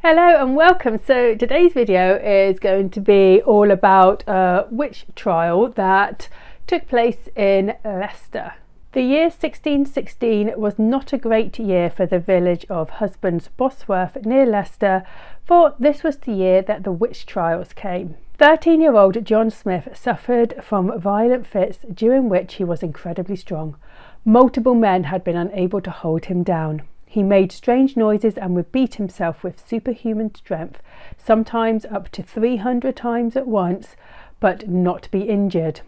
Hello and welcome. So today's video is going to be all about a witch trial that took place in Leicester. The year 1616 was not a great year for the village of Husbands Bosworth near Leicester, for this was the year that the witch trials came. 13-year-old John Smith suffered from violent fits during which he was incredibly strong. Multiple men had been unable to hold him down. He made strange noises and would beat himself with superhuman strength, sometimes up to 300 times at once, but not be injured.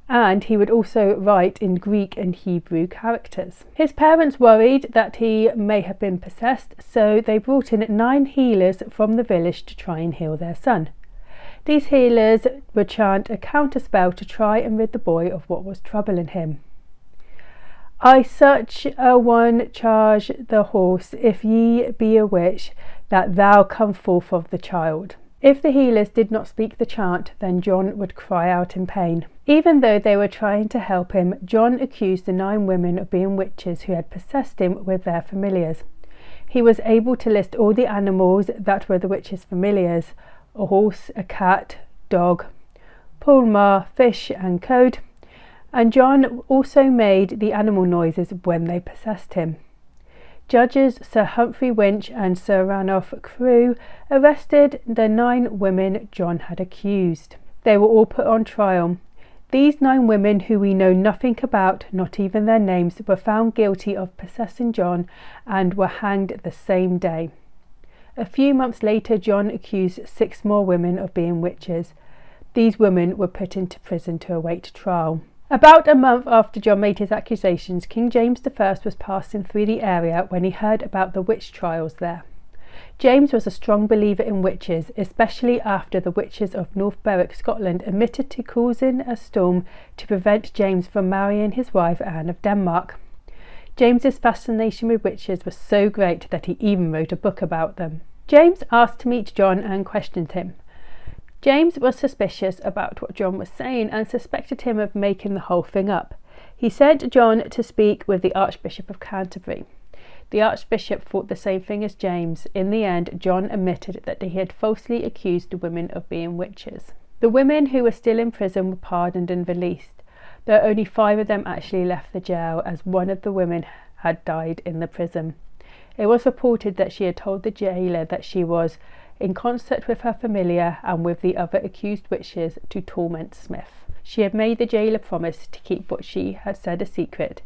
And he would also write in Greek and Hebrew characters. His parents worried that he may have been possessed, so they brought in 9 healers from the village to try and heal their son. These healers would chant a counterspell to try and rid the boy of what was troubling him. I such a one charge the horse, if ye be a witch, that thou come forth of the child. If the healers did not speak the chant, then John would cry out in pain. Even though they were trying to help him, John accused the 9 women of being witches who had possessed him with their familiars. He was able to list all the animals that were the witches' familiars: a horse, a cat, dog, pulmar, fish and code. And John also made the animal noises when they possessed him. Judges Sir Humphrey Winch and Sir Ranulph Crewe arrested the 9 women John had accused. They were all put on trial. These 9 women, who we know nothing about, not even their names, were found guilty of possessing John and were hanged the same day. A few months later, John accused 6 more women of being witches. These women were put into prison to await trial. About a month after John made his accusations, King James I was passing through the area when he heard about the witch trials there. James was a strong believer in witches, especially after the witches of North Berwick, Scotland, admitted to causing a storm to prevent James from marrying his wife Anne of Denmark. James's fascination with witches was so great that he even wrote a book about them. James asked to meet John and questioned him. James was suspicious about what John was saying and suspected him of making the whole thing up. He sent John to speak with the Archbishop of Canterbury. The Archbishop thought the same thing as James. In the end, John admitted that he had falsely accused the women of being witches. The women who were still in prison were pardoned and released, though only 5 of them actually left the jail, as one of the women had died in the prison. It was reported that she had told the jailer that she was in concert with her familiar and with the other accused witches to torment Smith. She had made the jailer promise to keep what she had said a secret.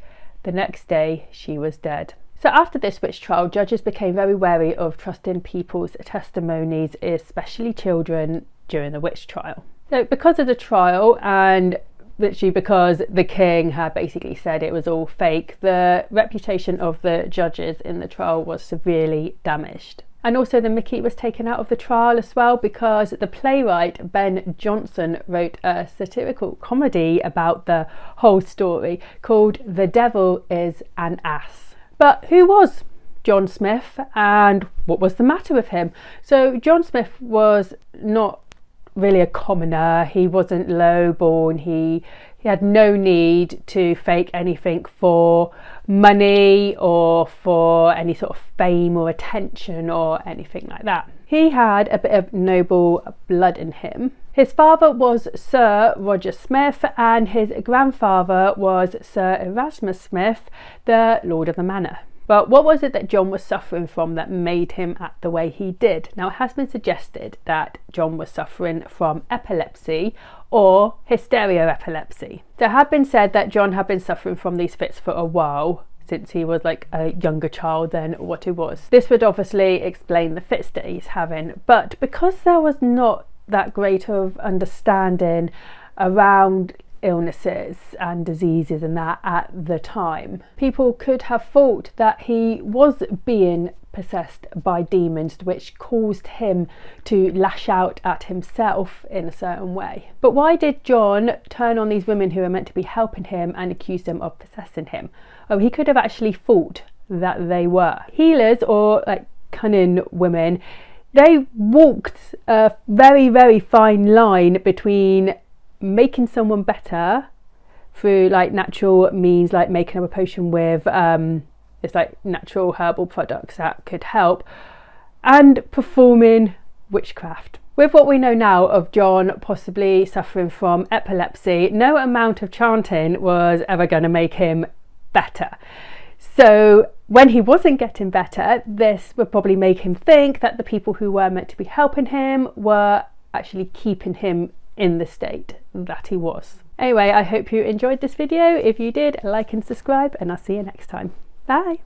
The next day she was dead. So after this witch trial, judges became very wary of trusting people's testimonies, especially children, during the witch trial. So because of the trial, and literally because the king had basically said it was all fake, the reputation of the judges in the trial was severely damaged. And also the mickey was taken out of the trial as well, because the playwright Ben Jonson wrote a satirical comedy about the whole story called The Devil is an Ass. But who was John Smith and what was the matter with him? So John Smith was not really a commoner. He wasn't low-born. He had no need to fake anything for money or for any sort of fame or attention or anything like that. He had a bit of noble blood in him. His father was Sir Roger Smith and his grandfather was Sir Erasmus Smith, the Lord of the Manor. But what was it that John was suffering from that made him act the way he did? Now, it has been suggested that John was suffering from epilepsy or hysteria epilepsy. There had been said that John had been suffering from these fits for a while, since he was like a younger child than what he was. This would obviously explain the fits that he's having, but because there was not that great of understanding around illnesses and diseases and that at the time, people could have thought that he was being possessed by demons, which caused him to lash out at himself in a certain way. But why did John turn on these women who were meant to be helping him and accuse them of possessing him? Oh, he could have actually thought that they were healers or like cunning women. They walked a very, very fine line between making someone better through like natural means, like making up a potion with it's like natural herbal products that could help, and performing witchcraft. With what we know now of John possibly suffering from epilepsy, no amount of chanting was ever going to make him better. So when he wasn't getting better, this would probably make him think that the people who were meant to be helping him were actually keeping him in the state that he was. Anyway, I hope you enjoyed this video. If you did, like and subscribe, and I'll see you next time. Bye.